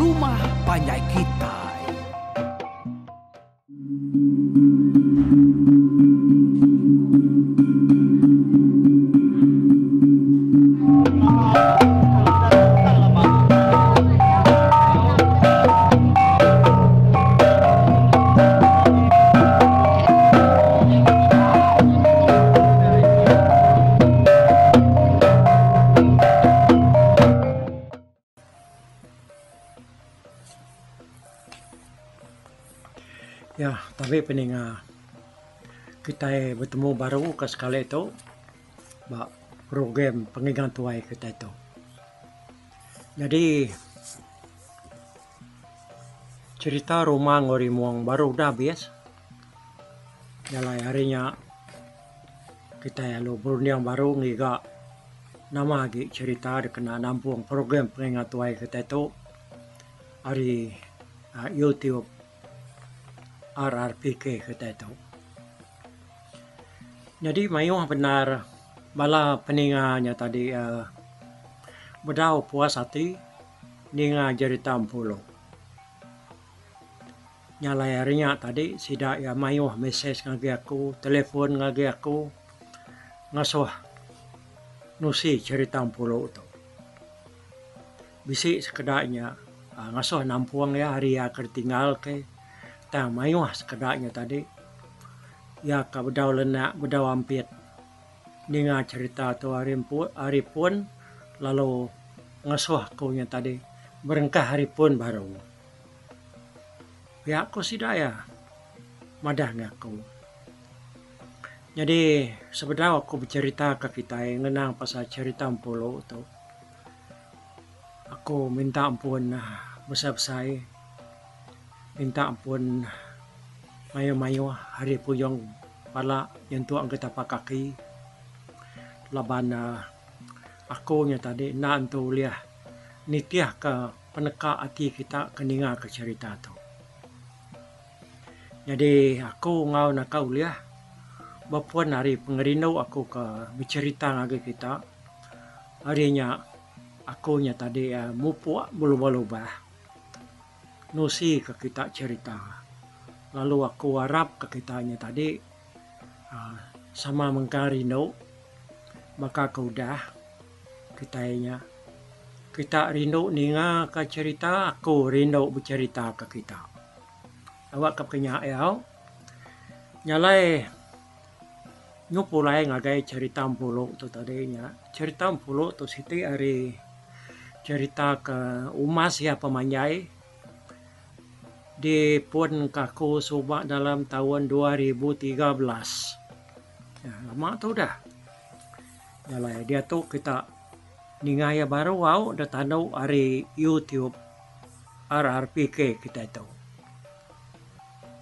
Rumah Panjai Kitai. Ya, tapi pening kita bertemu baru ke sekali itu, program pengingat tuai kita itu. Jadi cerita rumah ngori muang baru udah habis. Jalai harinya kita ya lo yang baru ngiga nama lagi cerita kena nampung program pengingat tuai kita itu hari YouTube RRPK kita itu. Jadi mayuh benar bala peninganya tadi bedau puas hati ninga cerita pulau. Nyalai harinya tadi sida ya mayuh message ngagi aku, telepon ngagi aku, ngasuh nusi cerita pulau itu. Bisi sekedaknya ngasuh nampuang ya hari ya kertinggal ke tang mayuh sekedaknya tadi ya ka bedau lenak bedau ampit ninga cerita tu hari pun lalu ngasuh kaunya tadi berengkah hari pun baru ya aku sida ya madah ngaku. Jadi sebenarnya aku bercerita ke kita yang ngenang pasal cerita pulau tu aku minta ampun besar-besar, minta ampun mayu-mayu hari puyong pala yang tuang kita pakaki laban aku nya tadi na antu liah nitiah ke peneka hati kita keninga ke cerita tu. Jadi aku ngau nak kau liah bapuan hari pengerino aku ke bercerita ngagi kita harinya aku nya tadi mupuak bulu-bulu nusi ke kita cerita. Lalu aku harap ke kitanya tadi sama mengkarino maka kaudah kitanya kita rindu ninga ke cerita aku rindu bercerita ke kita. Awak kepenya yau nyalai nyupulai ngagai cerita pulau tu tadinya cerita pulau tu siti hari cerita ke umas ya pemanjai di pun kaku subak dalam tahun 2013. Ya, lama tu dah. Yalah, dia tu kita ningaya baru wow dah tandau hari YouTube RRPK kita itu.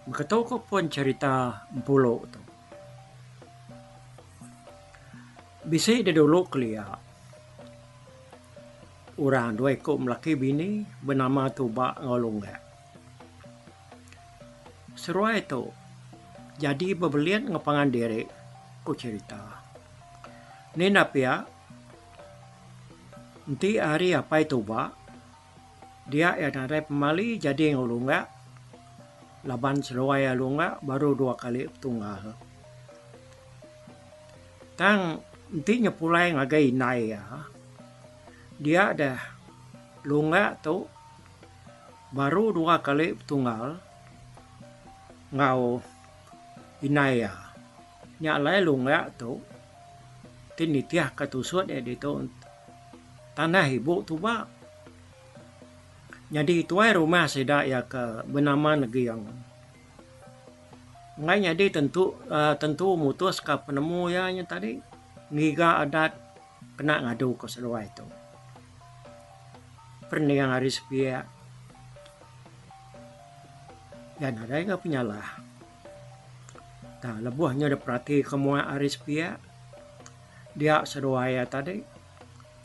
Begitu ko pun cerita pulau tu. Bisa dia dulu kelia. Orang dua ikut melaki bini bernama Tuba Ngolongga. Seruai itu jadi bebelian ngepangan diri ku cerita ni napia nanti hari apa itu dia yang ada pemali jadi ngulunga laban seruai alunga baru 2 kali tunggal tang nanti nyepulai ngagai nai ya dia ada lunga tu baru 2 kali tunggal ngau inaya nyalai lunga tu tinitiah katusut di tu tanah ibu tu jadi tuai rumah sida ya ke bernama negeri yang ngai jadi tentu mutus ke penemu ya nya tadi ngiga adat kena ngadu ke seluai itu perniang hari sepia dan ada yang penyalah. Nah, lebuhnya ada perhati semua aris pia dia seruaya tadi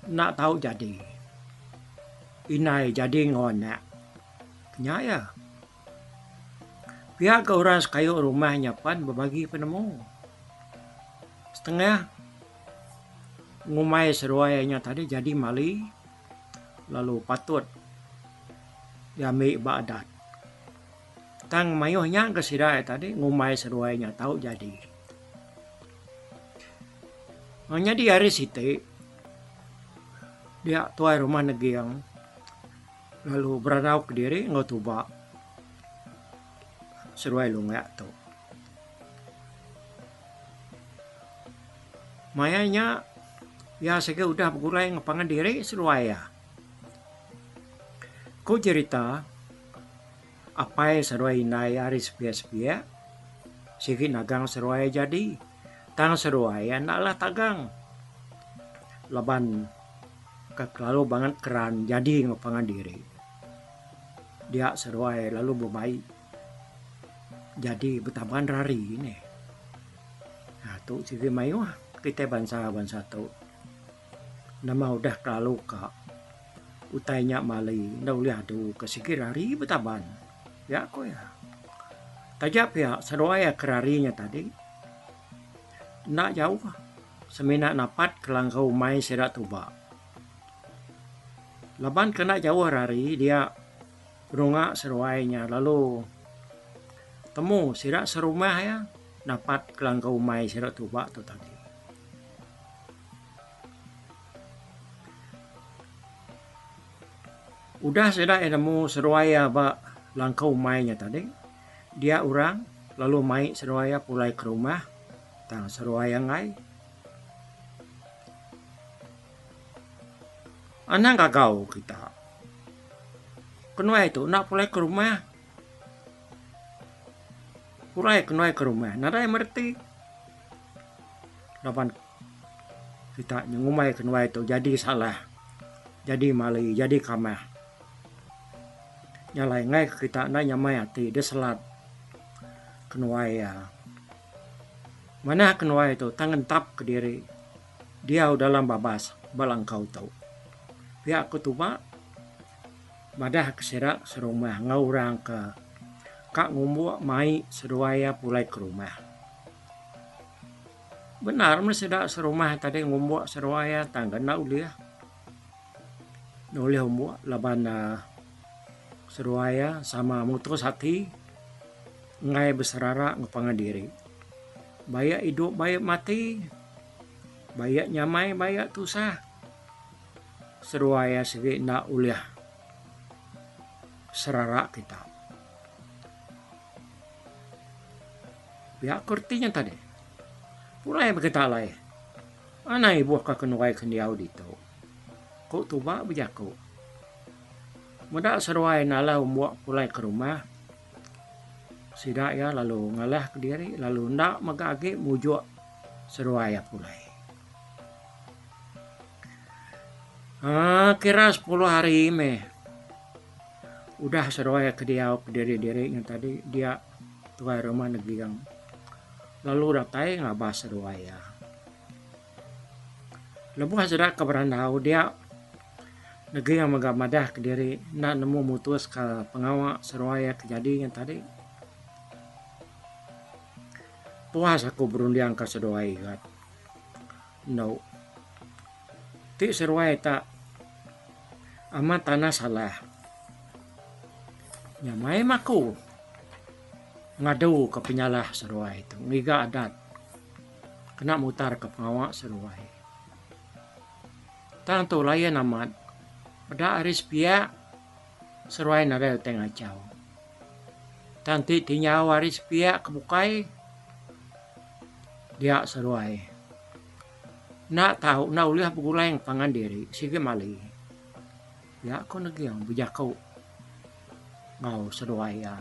nak tahu jadi inai jadi ngonak nyaya pihak ke orang kayu rumahnya pan berbagi penemu setengah ngumai seruayanya tadi jadi mali lalu patut yami ba'dat. Tang mayohnya ke sidai tadi ngumai seruainya tahu jadi. Hanya di hari site dia tuai rumah negiang lalu beranau ke diri ngotuba seruai lunga tu. Mayanya ya sege udah bergulai ngapangan diri seruai ya. Ku cerita apa seruai nai hari sepia-sepia sigi nagang seruai jadi tang seruai naklah tagang laban lalu banget keran jadi ngapangan diri dia seruai lalu berbaik jadi betaban rari ini. Nah tu sigi mayu kita bansa tu nama udah kalau kak utainya malai nauliah tu kesikirari betaban ya ko ya tajap ya seruai kerarinya tadi nak jauh semina napat kelangkau mai serat tuba laban kena jauh rari dia runga seruainya lalu temu sirak serumah ya napat kelangkau mai serat tuba tu tadi. Udah sudah nemu seruaya ba langkau mainnya tadi. Dia orang lalu mai seruaya pulai ke rumah. Tang seruaya ngai. Anang kagau kita. Kenapa itu nak pulai ke rumah. Pulai kenapa ke rumah. Nada yang merti. Lapan kita nyengumai kenapa itu jadi salah. Jadi mali, jadi kamah. Nyalai ngai kita na nyamai hati dia selat kenuai ya mana kenuai itu tangan tap ke diri dia dalam babas balang kau tahu pihak ketuba madah keserak serumah ngaurang ke kak ngumbu mai seruaya pulai ke rumah benar mesedak serumah tadi ngumbu seruaya tangga na uliah nuliah umbu labana seruaya sama mutus hati ngai beserara ngapangan diri bayak hidup bayak mati bayak nyamai bayak tusah seruaya segi nak uliah serara kita biak kurtinya tadi pulai berkata lai anai buah kakenuai kendiau dito kok tuba bejaku muda seruai nala umbuak pulai ke rumah sidak ya lalu ngalah ke diri lalu ndak magage mujuk seruai pulai kira 10 hari udah seruai ke dia ke diri yang tadi dia tuai rumah negiang lalu datai ngabah seruai ya lebuh sedak ke berandau dia negeri yang magamadah ke diri nak nemu mutus ke pengawak seruaya kejadian tadi puas aku berundiang ke seruai kat no ti seruai tak amat tanah salah nyamai maku ngadu ke penyalah seruai itu ngiga adat kena mutar ke pengawak seruai tantu layan amat pada aris pia seruai nada tengah jauh. Tanti tinya waris pia kebukai dia seruai. Nak tahu nak uliah pegulai yang pangan diri sige mali. Ya aku negiang bujakau ngau seruai ya.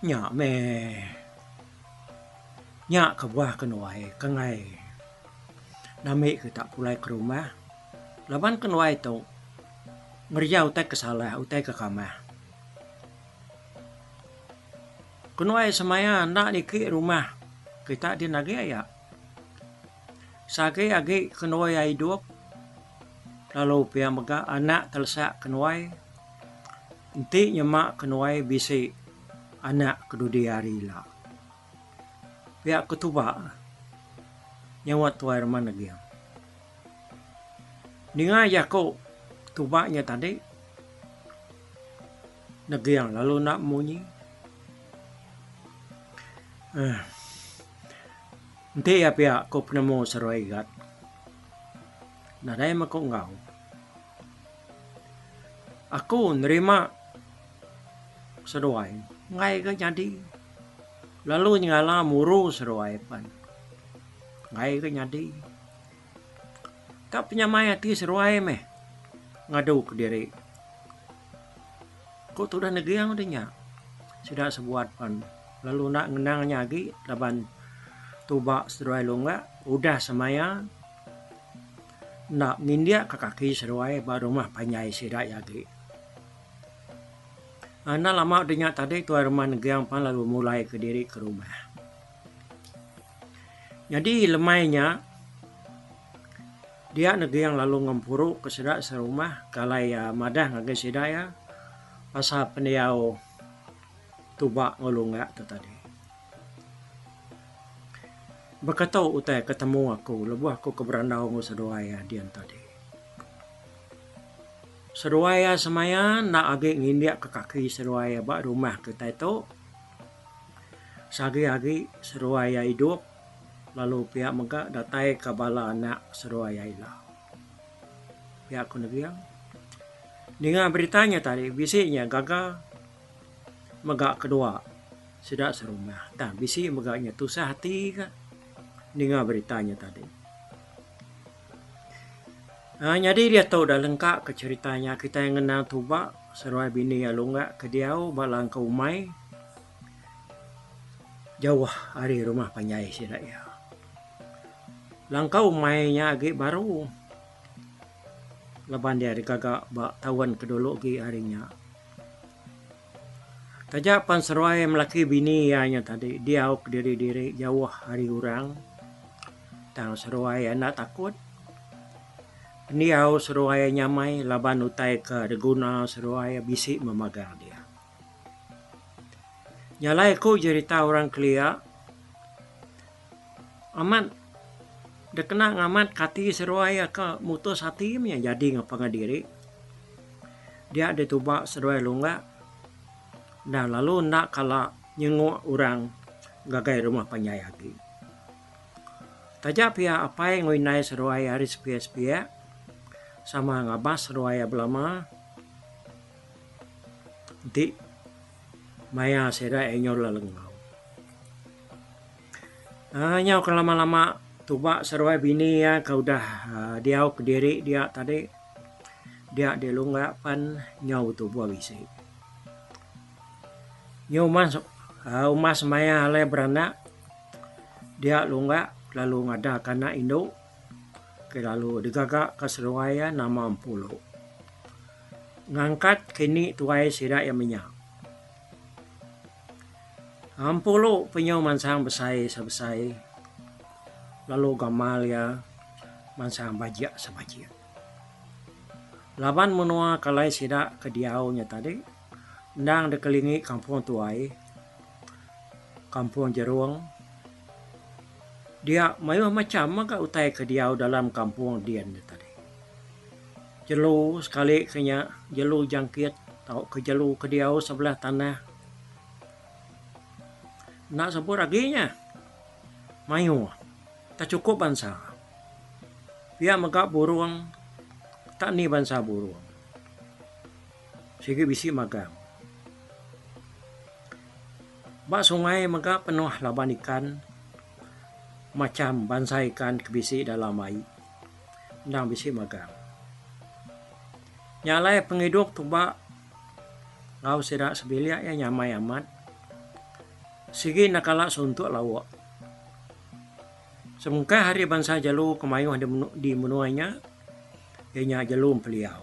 Nyak me nyak kebuah kenuai kengai. Nami kita pulai ke rumah. Laban kenua itu ngerja utai kesalah, utai ke kamar. Kenua semaya nak niki rumah kita di nagi ya. Sage agi kenua ya hidup. Lalu pia mega anak telsak kenua. Enti nyemak kenua bisi anak kedudi hari lah. Pia ketuba. Nyawat tuai rumah negiang. Ninga ya ko tubaknya tadi negiang lalu nak munyi. Nanti ya pihak ko penemu seruai gat. Nadai mako ngau. Aku nerima seruai. Ngai ke jadi. Lalu nyala muru seruai pan. Ngai ke jadi. Tak penyamai hati seruai meh. Ngadu ke diri. Kok tu dah negiang udahnya. Sudah sebuat pan. Lalu nak ngenangnya lagi. Laban tubak seruai lunga. Udah semaya. Nak nindia ke kaki seruai. Baru rumah panyai sidak lagi. Ana lama dengar tadi tuan rumah negiang pan lalu mulai ke diri ke rumah. Jadi lemainya dia negiang lalu ngempuru ke sedak serumah kalai ya madah ngage sedak ya pasal pendiau tubak ngolunga tu tadi. Berkata utai ketemu aku lebuh aku ke berandau ngosedoaya dian tadi. Seruaya semaya nak agi ngindiak ke kaki seruaya bak rumah kita itu. Sagi-agi seruaya hidup. Lalu pihak megak datai ke bala anak seruaya ilah. Pihak ku negiang. Dengan beritanya tadi bisiknya gagal megak kedua. Sedak serumah. Dah bisik megaknya tusah hati kan. Dengan beritanya tadi. Jadi dia tahu dah lengkap ke ceritanya kita yang kenal tubak seruai bini yang lunggak ke diau balang ke umai jauh hari rumah panyai sidak ya. Langkau umainya agak baru. Leban dia dikagak bak tawan kedulu gi harinya. Tajapan seruai melaki bini yang tadi diau ke diri-diri jauh hari orang. Tang seruai anak takut. Niau seruaya nyamai laban utai ke deguna seruaya bisik memagang dia. Nyalai ku cerita orang kelia. Amat dekena ngamat kati seruaya ke mutus hati jadi ngapanga diri. Dia ditubak seruaya lunga. Dan lalu nak kala nyenguk orang gagai rumah panyayagi. Tajak pihak apa yang ngoinai seruaya hari sepia-sepia. Sama ngabas seruaya belama. Di maya seda enyor lalengau. Nyau ke lama-lama tubak seruaya bini ya kau dah diau ke diri dia tadi. Dia dilunggak pan nyau tu buah bisi. Nyau masuk umas maya le beranak. Dia lunggak lalu ngada kana induk. Lalu digagak ke seruaya nama Ampulo. Ngangkat kini tuai sidak yang minyak. Ampulo penyau mansang besai sebesai. Lalu gamal ya mansang bajak sebajak. Laban menua kalai sidak ke diaunya tadi. Ndang dikelingi kampung tuai. Kampung Jeruang. Dia mayu macam maka utai ke diau dalam kampung dia tadi. Jelu sekali kenya jelu jangkit tau ke jelu ke diau sebelah tanah. Nak sebut aginya. Mayu. Tak cukup bansa. Dia megak burung. Tak ni bansa burung. Sigi bisi magang. Bak sungai megak penuh laban ikan. Macam bansa ikan kebisi dalam air. Ndang bisi magang. Nyalai penghidup tubak. Ngau sidak sebiliak ya nyamai amat. Sigi nakala suntuk lawak. Semungka hari bansa jalu kemayuh di menuainya. Ianya jalu peliau.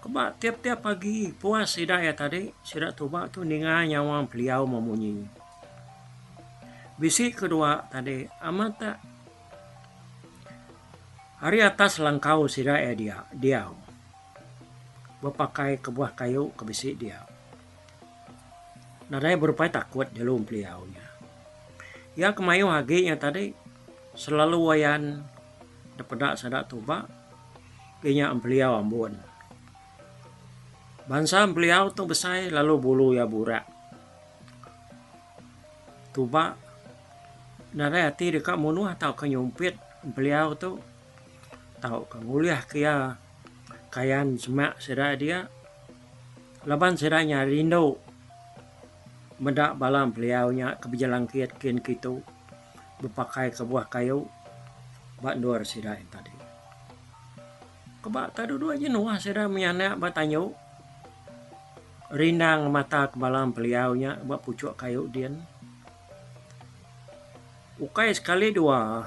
Kebak tiap-tiap pagi puas sidak ya tadi. Sidak tubak tu ninga nyawang peliau memunyi. Bisik kedua tadi amat tak. Hari atas langkau sidak ya dia. Berpakai kebuah kayu ke bisik dia. Nadai berupaya takut dalam beliaunya. Ya kemayu hagi yang tadi selalu wayan dapat sadak tubak. kenya beliau ambon. Bangsa beliau tu besai lalu bulu ya burak. Tuba nara hati dekat munu atau kenyumpit beliau tu tahu kenguliah kia kayan semak sedar dia laban sedanya rindu mendak balam beliaunya kebijalan kiat kitu berpakai ke buah kayu bak luar sedar tadi. Kebak tadu dua jenuah sedar menyanak batanyo rindang mata ke balam beliaunya bak pucuk kayu dian. Ukai sekali dua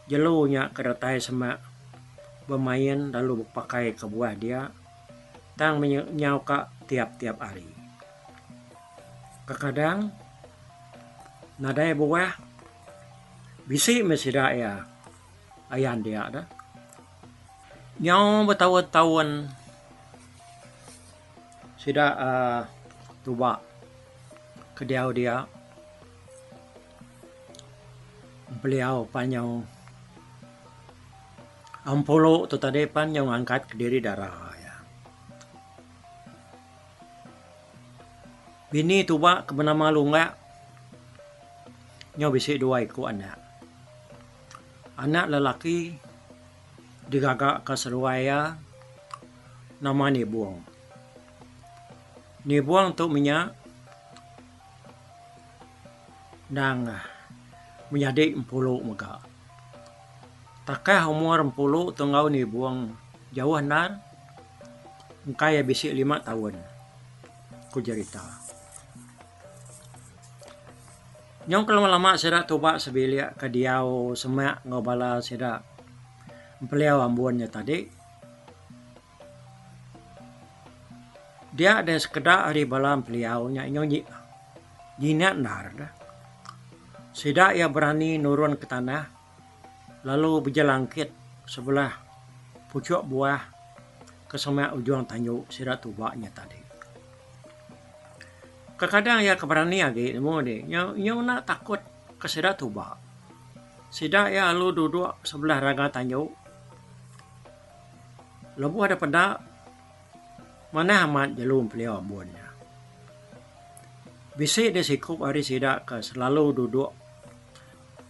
jelunya kedatai semak bermain lalu berpakai ke buah dia tang menyauka tiap-tiap hari. Kadang nadai buah bisi mesida ya ayan dia dah. Nyau bertahun-tahun sida tuba kediau dia beliau panjang ampolo tu tadi panjang angkat ke diri darah ya. Bini tuba kebenama lunga nyaw bisi dua iku anak. Anak lelaki digagak ke Seruaya nama ni buang. Ni buang tu minyak nang menjadi 40 mega. Takah umur 40 tengau ni buang jauh nar engkaya bisi 5 tahun. Ku cerita. Nyong kalau lama sedak tuba sebilia ke diau semak ngobala sedak beliau ambuannya tadi. Dia ada sekedar hari balam beliaunya nyonyi jinak nar dah. Sedak ia berani nurun ke tanah lalu berjalangkit sebelah pucuk buah ke semak ujung tanjung sedak tubaknya tadi. Kadang ia keberani lagi semua deh. Yang nak takut ke sedak tubak. Sedak ia lalu duduk sebelah raga tanjung. Lebu ada pedak mana amat jalur beliau ambunnya. Bisik dia sikup hari sedak ke selalu duduk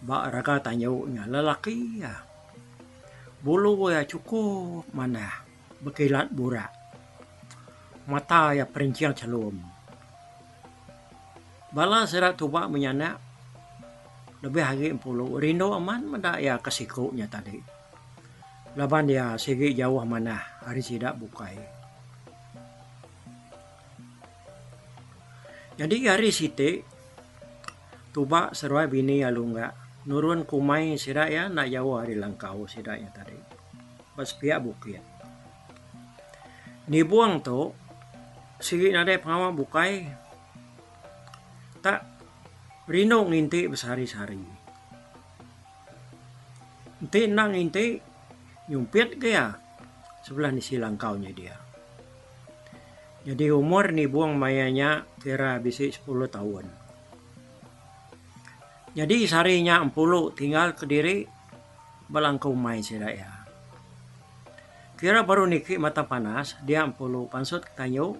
bak raga tanyuknya lelaki ya. Bulu ya cukup mana berkilat burak. Mata ya perincian celum. Bala sedak tubak menyanak lebih hari 40. Rindu aman mendak ya kesikupnya tadi. Laban dia segi jauh mana hari sedak bukai. Jadi hari siti tubak seruai bini alunga nurun kumai sedak ya nak jauh hari langkau sedaknya tadi. Pas pihak bukit. Ni buang tu segi nade pengawal bukai tak rindu nginti besari-sari. Nanti nak nginti nyumpit ke ya sebelah nisi langkaunya dia. Jadi umur ni buang mayanya kira bisi 10 tahun. Jadi sarinya 40 tinggal ke diri balangkau mai sedak ya. Kira baru niki mata panas dia 40 pansut tanyo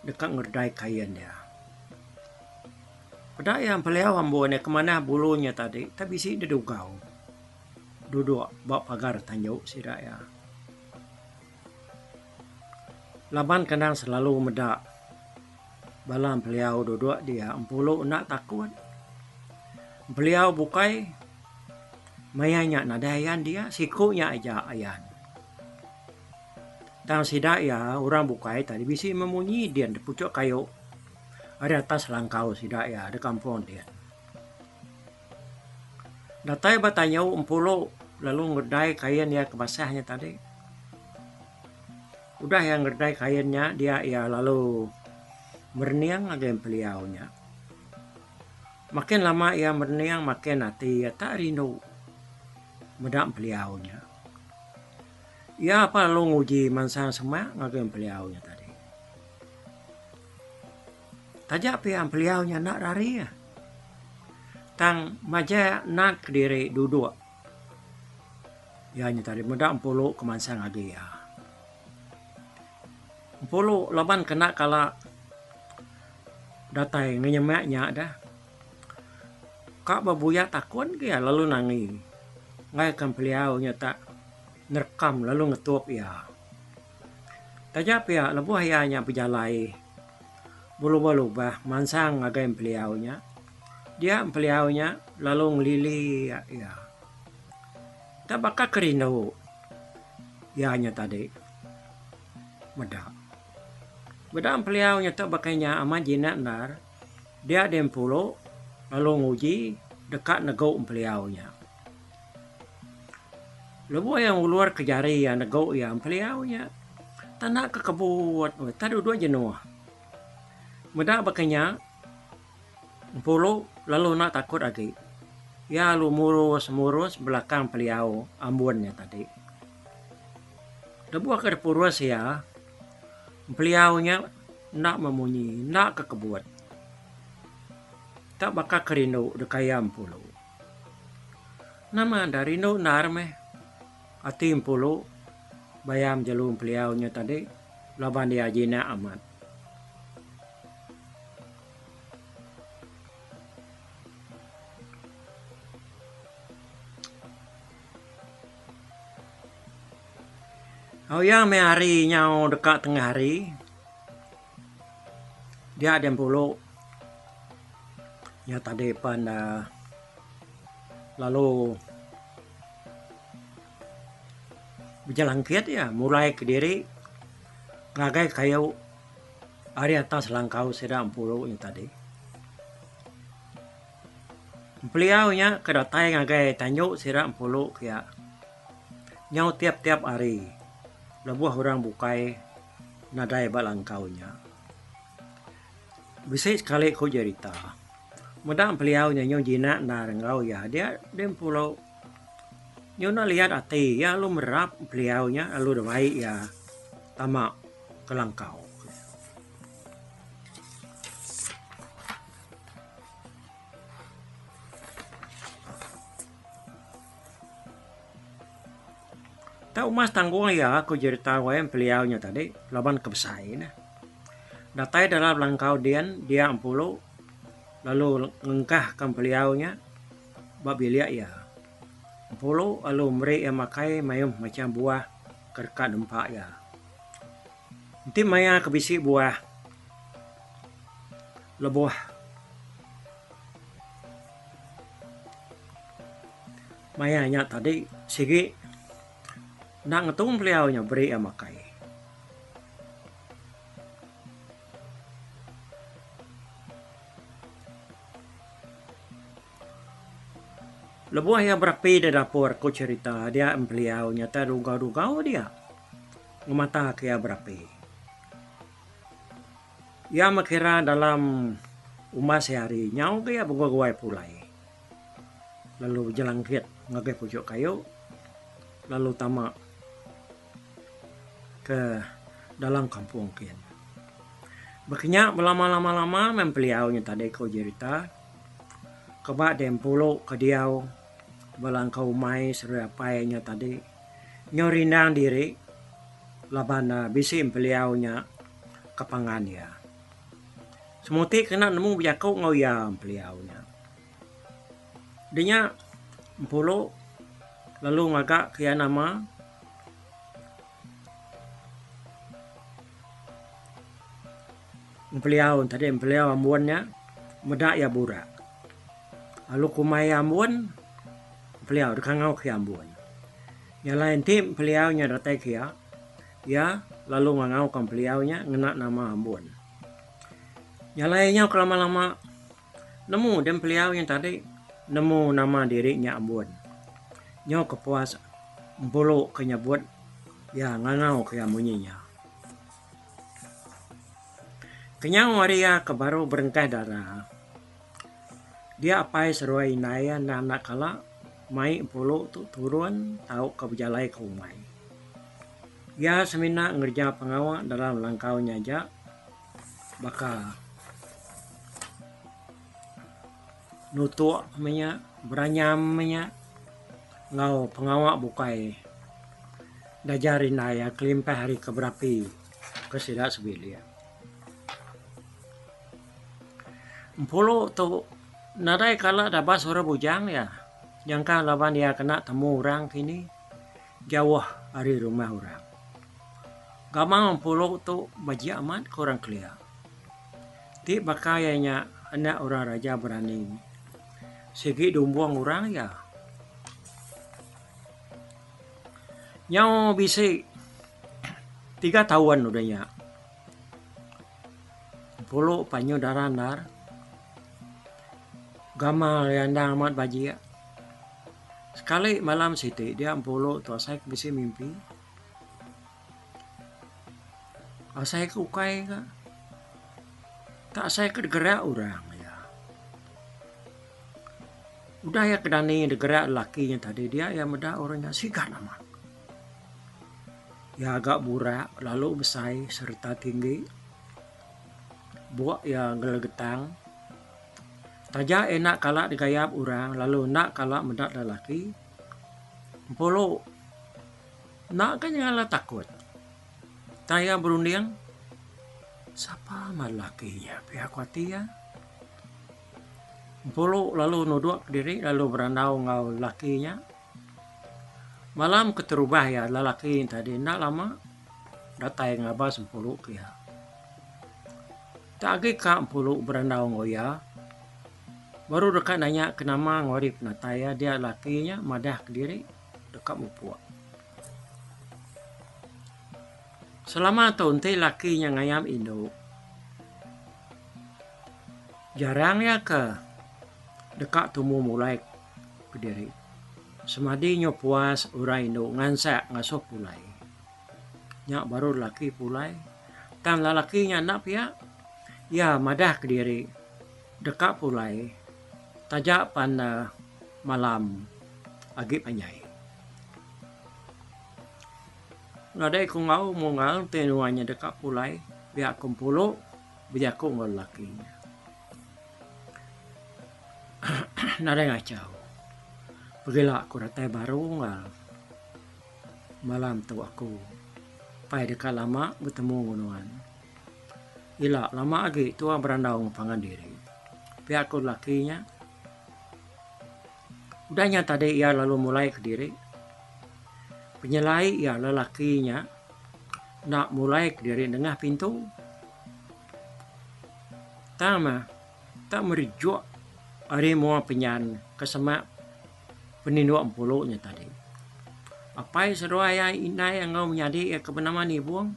dekat ngerdai kain dia. Pada yang beliau ambuannya kemana bulunya tadi tapi si dedugau. Duduk bak pagar tanjau sedak ya. Laban kadang selalu medak. Balam beliau duduk dia 40 nak takut. Beliau bukai mayanya nadayan dia sikunya aja ayan. Tang sidak ya orang bukai tadi bisi memunyi dia di pucuk kayu. Ada atas langkau sidak ya ada kampung dia. Datai batanya 40 lalu ngerdai kain ya kebasahnya tadi. Udah yang ngerdai kainnya dia ya lalu berniang lagi beliaunya. Makin lama ia berniang makin hati ya tak rindu medak beliaunya. Ia apa lalu nguji mansang semak ngagi beliaunya tadi. Tajak piang beliaunya nak rari ya. Tang maja nak diri duduk. Ya nya tadi muda empolo kemansang agi ya. Empolo laban kena kala datai ngenyemaknya dah. Kak babuya takon ya lalu nangi. Ngai kan beliau nya tak nerekam lalu ngetup ya. Tajap ya lebuh ya nya berjalai. Bulu-bulu bah mansang agai beliau nya. Dia beliau nya lalu ngelili ya. Tak bakal kerino. Ya nya tadi. Meda. Meda beliau nya tak bakainya ama jinak nar. Dia dem pulo lalu nguji dekat nego beliau nya. Lebu yang keluar ke jari ya nego ya beliau nya. Tanah ke kebut. Tadu dua jenuh. Meda bakainya pulo lalu nak takut lagi. Ya lu murus belakang beliau ambunnya tadi. Lebu ke purus ya. Beliaunya nak memunyi, nak ke kebut. Tak bakal kerino dekayam pulo. Nama dari no narme. Atim pulo. Bayam jalum beliaunya tadi. Laban dia jina amat. Oh ya me hari nyau dekat tengah hari. Dia ada pulo. Ya tadi pada lalu berjalan kiat ya mulai ke diri ngagai kayu hari atas langkau sedang pulo ini tadi. Beliau nya kedatai ngagai tanyo sedang pulo ya nyau tiap-tiap hari. Lebuh orang bukai nadai balangkaunya. Bisa sekali kau cerita. Mudah beliau nyanyi jinak narengau ya dia pulau. Nyona lihat ati ya lu merap beliaunya lu baik ya tamak kelangkau. Tahu mas tanggung ya aku cerita wayang beliaunya tadi laban kebesai nah. Datai dalam langkau dia empulu lalu ngengkahkan beliaunya babilia ya. Empulu lalu meri yang makai mayum macam buah kerkat dempak ya. Nanti maya kebisi buah lebuh. Mayanya tadi sigi nak ngetung beliaunya beri yang makai. Lebuah yang berapi di dapur ku cerita dia beliau nyata rugau-rugau dia ngemata kaya berapi. Ya makira dalam umas sehari nyau kaya bengguai pulai. Lalu jalan kiat ngagai pucuk kayu lalu tamak ke dalam kampung kian. Baknya lama-lama mempeliaunya tadi kau cerita kebak dem pulo ke diau balangkau mai seru apainya tadi nyorindang diri labana bisi empeliaunya kepangan ya. Semuti kena nemu bijakau ngoya empeliaunya. Dinya pulo lalu ngagak kia nama empeliau ambuannya medak ya burak. Lalu kumai ambuan beliau dekangau ke ambuan. Yang lain tim beliaunya datai kia ya lalu ngangau kan beliaunya ngenak nama ambuan. Yang lainnya kelama-lama nemu dan beliau yang tadi nemu nama dirinya ambuan. Nyau kepuas empulu kenyabut ya ngangau ke amunyinya. Kenyang waria kebaru berengkah darah. Dia apai seruai naya anak kala mai empulu tu turun tahu ke berjalai ke umai. Ya semina ngerja pengawal dalam langkaunya aja baka nutuk menya beranyam menya ngau pengawak bukai dajarin naya kelimpah hari keberapi kesidak sebilia. Empolo tu nadai kala dapat suara bujang ya, yang kan lawan dia kena temu orang kini jauh hari rumah orang. Gamang empolo tu baji amat korang kelia. Ti bakayanya anak orang raja berani. Segi dumbuang orang ya. Nyau bisa 3 tahun udahnya. Polo panyo darandar. Gamal yang amat baji ya. Sekali malam siti dia polo tu saya bisa mimpi. Saya ke ukai ka. Tak saya ke gerak orang ya. Udah ya kedani gerak lakinya tadi dia yang meda orangnya sigar amat. Ya agak burak, lalu besai serta tinggi. Buak ya gelegetang. Taja enak kalak digayap orang, lalu nak kalak mendak lelaki. Polo nak kan yang takut. Taya berunding. Siapa malakinya pihak watia? Polo lalu nuduk diri, lalu berandau ngau lakinya. Malam keterubah ya lelaki tadi nak lama datai ngabas empulu kia. Tak agi ka empulu berandau ngoya. Baru dekat nanya kenama ngorip nataya dia lakinya madah ke diri dekat mupua. Selama tonte lakinya ngayam Indo. Jarang ya ke dekat tumu mulai ke diri. Semadinya puas urai Indo ngansak ngasok pulai. Nyak baru laki pulai. Tan lalakinya nak pihak. Ya madah ke diri. Dekat pulai. Tajak pada malam. Agi panyai. Nadai ku ngau mungal tenuanya dekat pulai. Biak kumpulo. Biak ku ngol lakinya. Nadai ngacau. Pergilah aku ratai baru ngal. Malam tu aku. Pai dekat lama bertemu ngunuan. Ila lama lagi tua berandau ngepangan diri. Pihak aku lakinya. Udahnya tadi ia lalu mulai ke diri. Penyelai ia lelakinya. Nak mulai ke diri tengah pintu. Tama. Tak merijuk. Hari mua penyan kesemak. Penindu empulunya tadi. Apa seruai inai yang ngau menjadi kebenaran ni buang.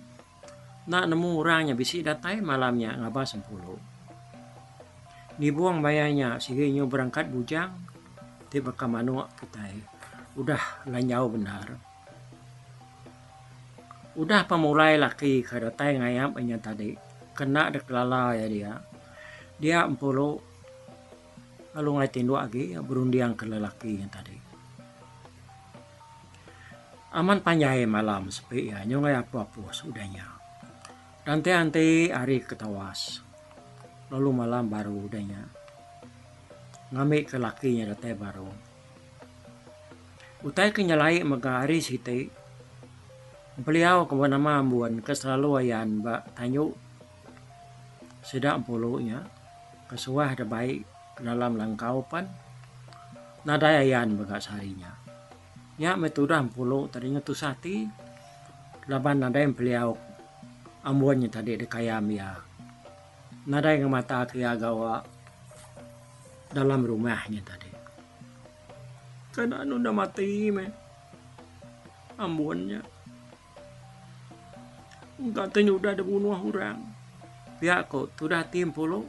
Nak nemu orangnya bisi datai malamnya ngabas empulu. Ni buang bayarnya siginya berangkat bujang. Tiba ke manuk kita. Udah lanyau benar. Udah pemulai laki ke datai ngayam enya tadi. Kena deklala ya dia. Dia empulu. Lalu ngai tindu lagi berundiang ke lelakinya tadi. Aman panjai malam sepi ya. Nyongai apa-apa sudahnya. Nanti hari ketawas. Lalu malam baru udahnya. Ngambil ke lakinya datai baru. Utai kenyalai mega hari siti. Beliau ke nama ambuan keselalu ayan mbak tanyu. Sedak empulunya. Kesuah ada baik. Dalam langkaupan nadayan bagas harinya. Ya metudah empulu tadinya tu sati. Laban nadayan beliau ambuannya tadi dekayam ya. Nadayan mata kia gawa dalam rumahnya tadi. Karena anu udah mati me ambuannya. Katanya udah ada bunuh orang. Pihak kok sudah tim puluh.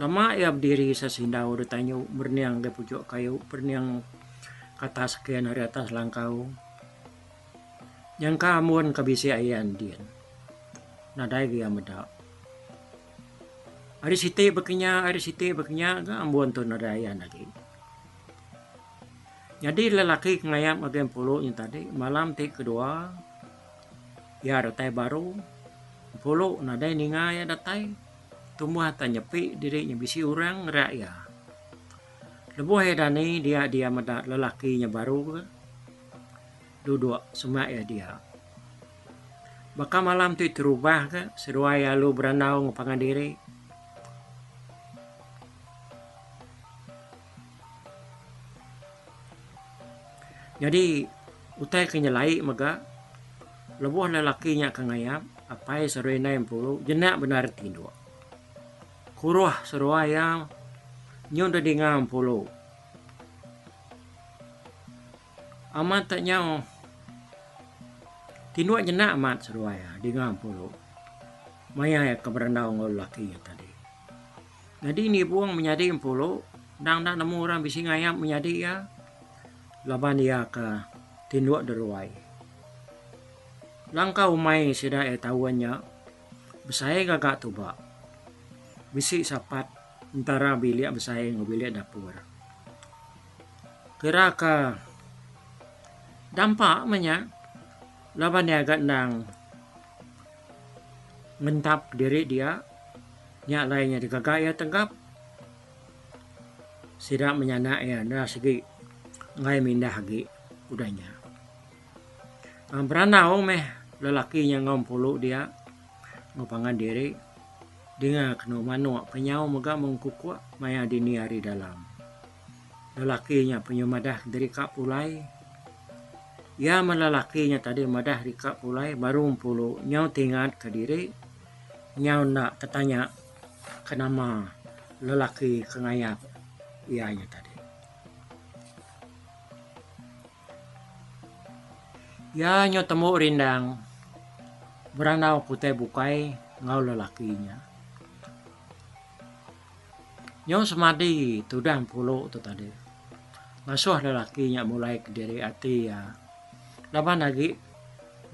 Lama ya berdiri sesindau ditanya berniang ke pucuk kayu, berniang kata sekian hari atas langkau. Yang kamuan kabisi ayan dian. Nadai dia medak. Hari siti bekenya ke ambuan tu nadayan lagi. Jadi lelaki ngayam agen puluh yang tadi malam ti kedua. Ya datai baru. Puluh nadai ninga ya datai. Tumbuh hata nyepi dirinya bisi orang ngerak ya. Lebuh dani dia mada lelakinya baru ke. Duduk semak ya dia. Baka malam tu terubah ke seruai lu beranau ngupangan diri. Jadi utai kenyalai maga lebuh lelakinya kangayap apai seruai naim pulu jenak benar tindu. Kuruh seruai yang nyon dah dingam pulu. Amat tak nyau tindu jenak amat seruai dingam pulu. Maya ya keberandau ngol laki tadi. Jadi ni buang menjadi pulu dang nemu orang bisi ngayap menjadi ya laban dia ke tindu deruai. Langkah umai sida tahuannya besai gagak tuba. Bisi sapat antara bilik besai ngobilik dapur. Kira ke dampak menya laban dia agak nang ngentap diri dia nyak lainnya digagak ya tenggap sidak menyanak ya dah segi ngai mindah lagi udahnya. Beranau meh lelakinya ngompulu dia ngopangan diri dengan kena manu penyau mega mengkukuk maya dini hari dalam. Lelakinya penyumadah dari kak pulai. Ya melelakinya tadi madah di kak pulai baru pulu nyau tingat ke diri nyau nak tertanya kenama lelaki kengayap ianya tadi. Ya nyau temu rindang beranau putih bukai ngau lelakinya. Nyau semadi tudang pulu tu tadi. Ngasuh lelakinya mulai ke diri hati ya. Laban lagi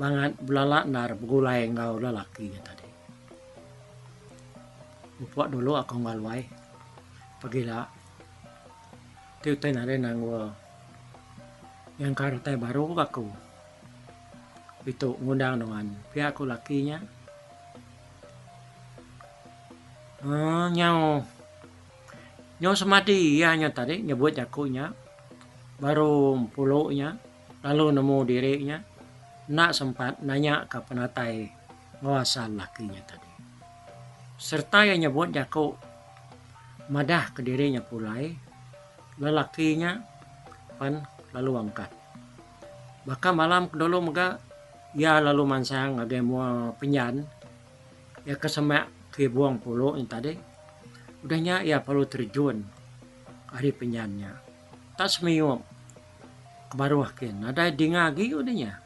banget belalak nar begulai ngau lelakinya tadi. Buat dulu aku ngalwai pagila. Tiutai nare nangwa yang kartai baru aku. Itu ngundang dengan pihak aku lakinya. Nyau semati ya nya tadi nyebut akunya baru pulunya lalu nemu dirinya nak sempat nanya ke penatai ngawasal lakinya tadi. Serta yang nyebut jaku madah ke dirinya pulai lelakinya pan lalu angkat. Bahkan malam dulu mega ya lalu mansang agak mua penyan ya kesemak ke buang pulu yang tadi udahnya ya perlu terjun hari penyannya tak semiyup kebaruh kin ada dingagi udahnya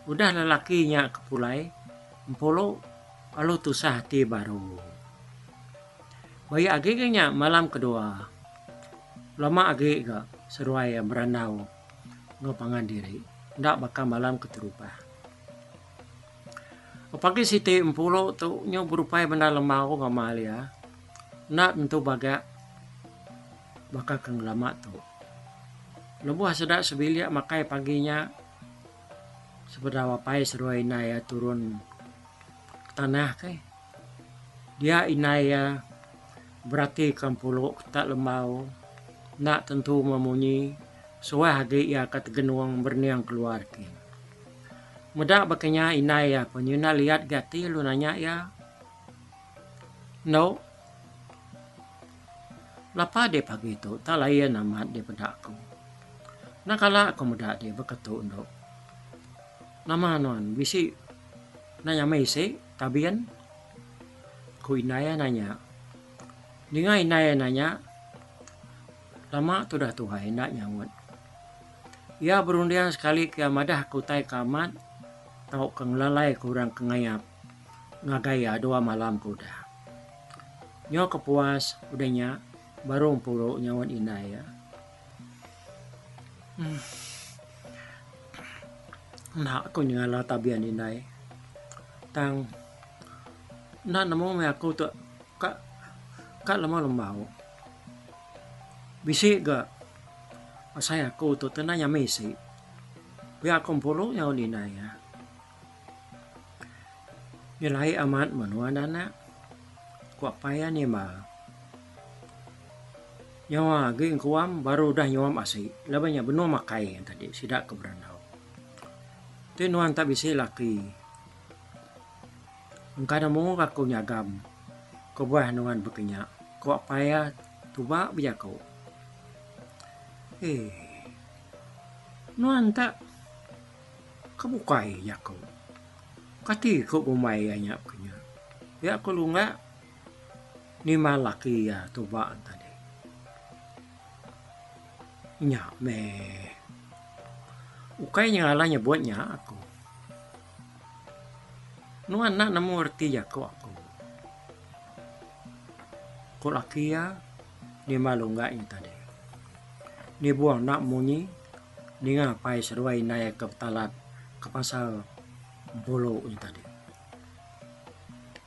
udah lelakinya kepulai pulu lalu tusah hati baru bayi agaknya malam kedua lama agak gak seruai beranau ngopangan diri ndak bakal malam keterubah. Pagi siti empulo tu nyo berupaya benar lemau ngamal ya. Nak tentu baga bakal keng lama tu. Lebuh sedak sebilik makai paginya seberapa pai seruai inaya turun ke tanah kai. Dia inaya berarti kampulo tak lemau nak tentu memunyi suah hagi ya kat genuang berniang keluar ke. Mudah bakanya inai ya penyuna lihat gati lu nanya ya. No. Lapa dia pagi itu tak layan amat dia pada aku. Nak kala aku mudah dia berketuk no. Nama non bisi nanya mesi tabian ku inaya nanya. Dengan inaya nanya lama tu dah tuhai nak nyawat. Ya berundian sekali ke madah kutai kamat tau keng lalai kurang kengayap ngagaya dua malam kuda. Nyo kepuas udahnya baru puluh nyawan inaya. Nah aku nyala tabian inai. Tang nak nemu me aku tu kak lemau. Bisi ga saya aku tu tenanya mesi. Biar aku puluh nyawan inaya. Nilai amat menua dana kuat payah ni ma Nyawa ging kuam baru dah nyawam asik. Labanya benua makai yang tadi sidak ke berandau. Tu nuan tak bisa laki. Engkau mau aku nyagam. Kau buah nuan berkenyak. Kau apa ya tuba biar kau. Nuan tak kebukai ya kau. Kati kau umai ya nyap kenya. Ya aku lunga ni malaki ya tuba tadi. Nya me. Ukai ngalanya buatnya aku. Nuan nak namu erti ya kau aku. Kau laki ya ni malunga ini tadi. Ni buang nak munyi. Ni ngapai seruai naik ke talat ke pasal bolo ini tadi.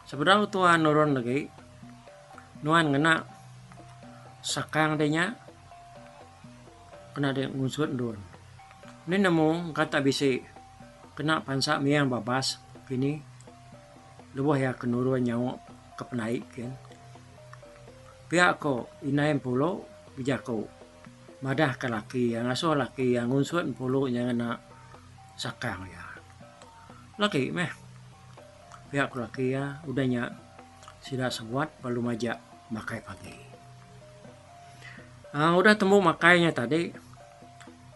Sebenarnya tuan nurun lagi. Nuan ngena sakang denya. Kena dia ngunsut dun. Ni nemu kata bisa kena pansak miang babas kini. Lebuh ya kenuruan nyawa kepenaik kan. Pihak ko inaim pulau bijak ko. Madah ke laki yang asuh laki yang ngunsut pulau yang nak sakang ya. Laki meh. Pihak ko laki ya udahnya sudah sebuat perlu majak makai pagi. Udah temu makainya tadi.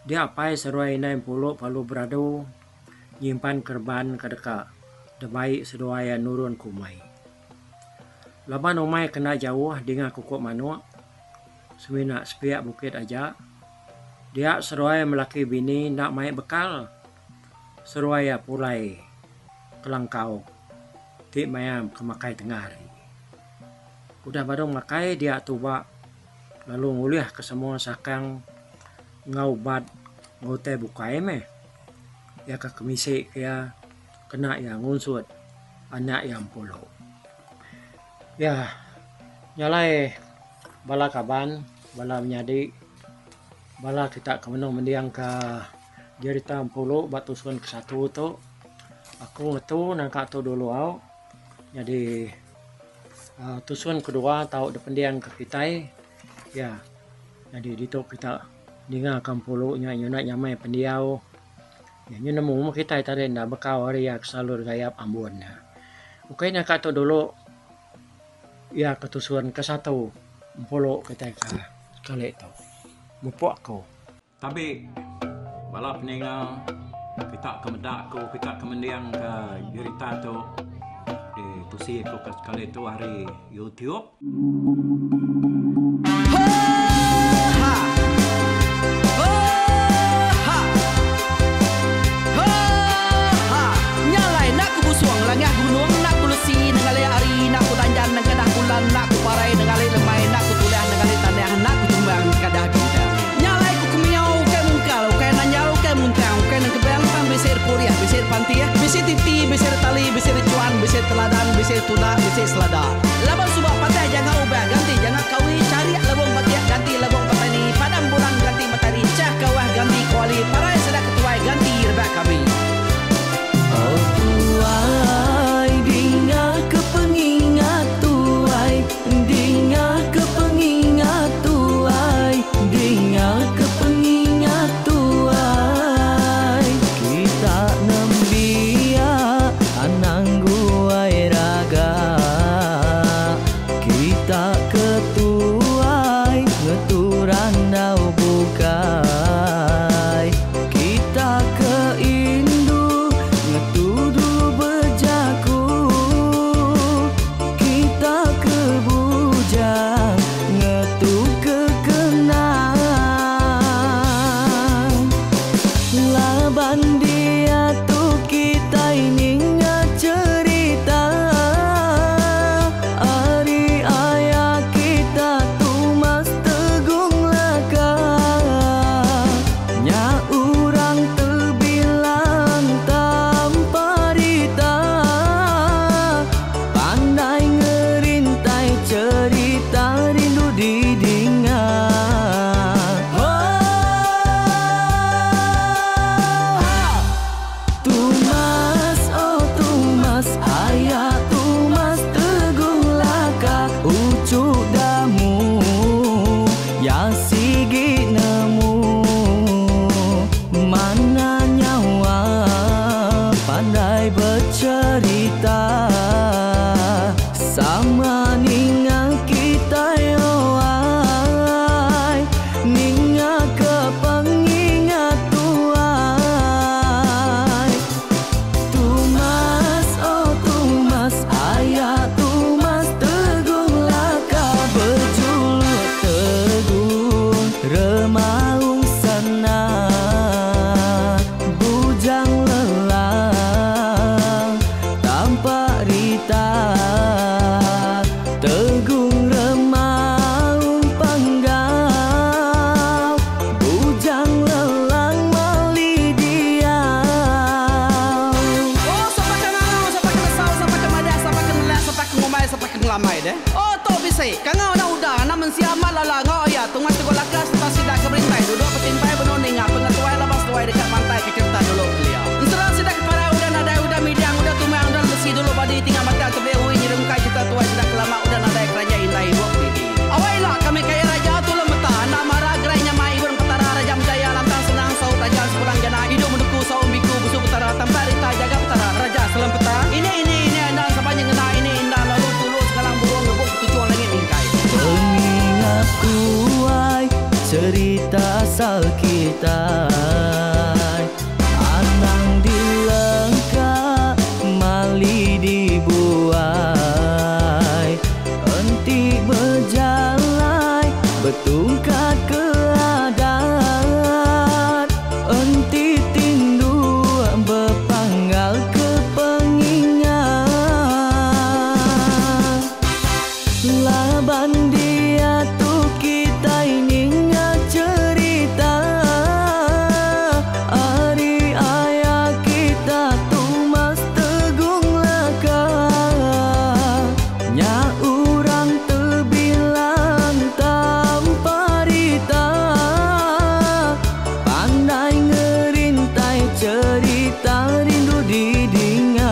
Dia apa seruai inaim pulau palu beradu nyimpan kerban kedeka. Debai sedoaya nurun kumai. Laban umai kena jauh dengan kukuk manua. Semina sepiak bukit aja. Dia seruaya melaki bini nak mai bekal. Seruaya pulai kelangkau. Ti mayam ke makai tengah hari. Udah badung makai dia tuba. Lalu nguliah ke semua sakang ngaubat ngote bukai meh. Ya ke kemisik ya kena yang ngunsut anak yang pulau. Ya, nyalai bala kaban, bala menyadi, bala kita kemenung mendiang ke jerita pulau batu sun ke satu tu. Aku ngetu nangka tu dulu au. Jadi tusun kedua tahu dependiang ke kita. Ya, jadi di tu kita dengarkan pulau nya nyuna nyamai pendiau. Ya, nyuna mu kita tadi ndak bekau hari yak salur gayap Ambon. Oke nak tu dulu. Ya ketusuan ke satu pulau kita kali itu mupuk aku. Tapi balap peninggal kita kemedak aku kita kemendiang ke cerita tu di tusi aku kali itu hari YouTube. Nyalai nak kubusuang langah gunung nak kulusi nengalai ari nak kutanjan nengkedah bulan nak kuparai nengalai lemai nak kutulah nengalai tanah nak kutumbang kadah kita. Nyalai kukumiau ke mungkal ke nanjau ke muntang ke nengkebang pang besir puriah besir pantiah besir titi besir tali besir cuan besir teladan besir tuna besir selada. Labang subak patah jangan ubah ganti jangan kawi cari labang patiah ganti labang petani padam bulan ganti matahari cah kawah ganti kuali parai sedak ketuai ganti rebak kami. Oh tuai dinga kepengingat tuai dinga kepengingat tuai dinga kepengingat tuai kita nembia anang guai raga kita ketuai ngeturan dau bukai kita keindu ngetudu bejaku kita kebujang ngetu kekenang laban dia tu kita ini cerita ari ayah kita tu mas tegung laka nya urang terbilang tanpa rita pandai ngerintai cerita rindu didingat. se kangau na udah na mensiamal lala ngau ya tungas tegol lakas pas sidak keberintai duduk petimpai benoning pengetuai labas tuai dekat pantai kecerta dulu beliau Insra sidak para udah nada udah midiang udah tumang udah besi dulu badi tinggal mata kebehui nyirungkai kita tuai sidak lama udah nada kerja indah ibu pidi awailah kami kaya raja tu lemeta nak marah gerainya mai burung petara raja menjaya lantang senang saut raja sepulang jana hidup menduku saum biku busu petara tambarita jaga petara raja selam peta ini anda sepanjang kena ini indah lalu tulus sekarang burung ngebuk tujuan langit ingkai Pengingat tuai cerita asal kita Anang dilengkap mali dibuai Enti berjalan betungkat keadaan Enti tindu berpanggal ke pengingat Laban dia tu kita ingat cerita Hari ayah kita tu mas tegung laka Nya urang terbilang tanpa rita Pandai ngerintai cerita rindu didingat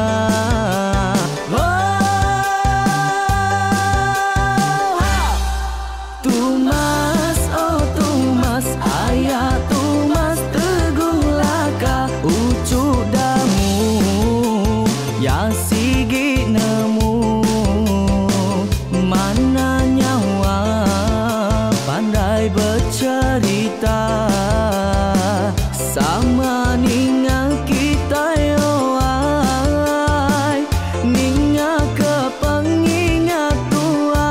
Tumas, oh Tumas, ayah Tumas tegung laka ucuk damu ya sigi nemu mana nyawa pandai bercerita sama ninga kita yoai ninga ke pengingat tuai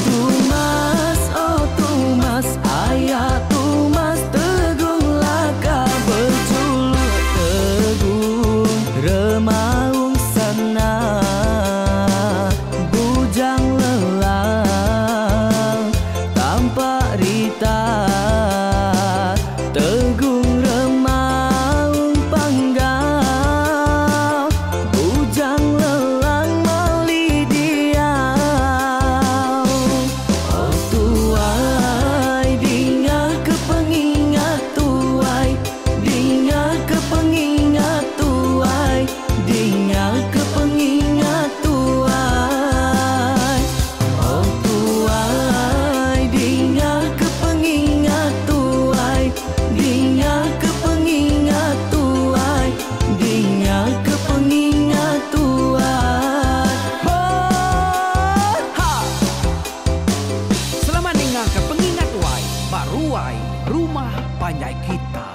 Tumas, oh Tumas, ayah Tumas tegung laka berjuluk tegung remaung sana bujang lelang tanpa rita tegung remaung panggal bujang lelang mali diau Oh tuai dinga ke pengingat tuai dinga ke pengingat tuai dinga ke pengingat tuai Oh tuai dinga ke pengingat tuai dinga ke pengingat tuai dinga ke pengingat tuai ha selamat dengar ke pengingat wai baruai rumah panjai kita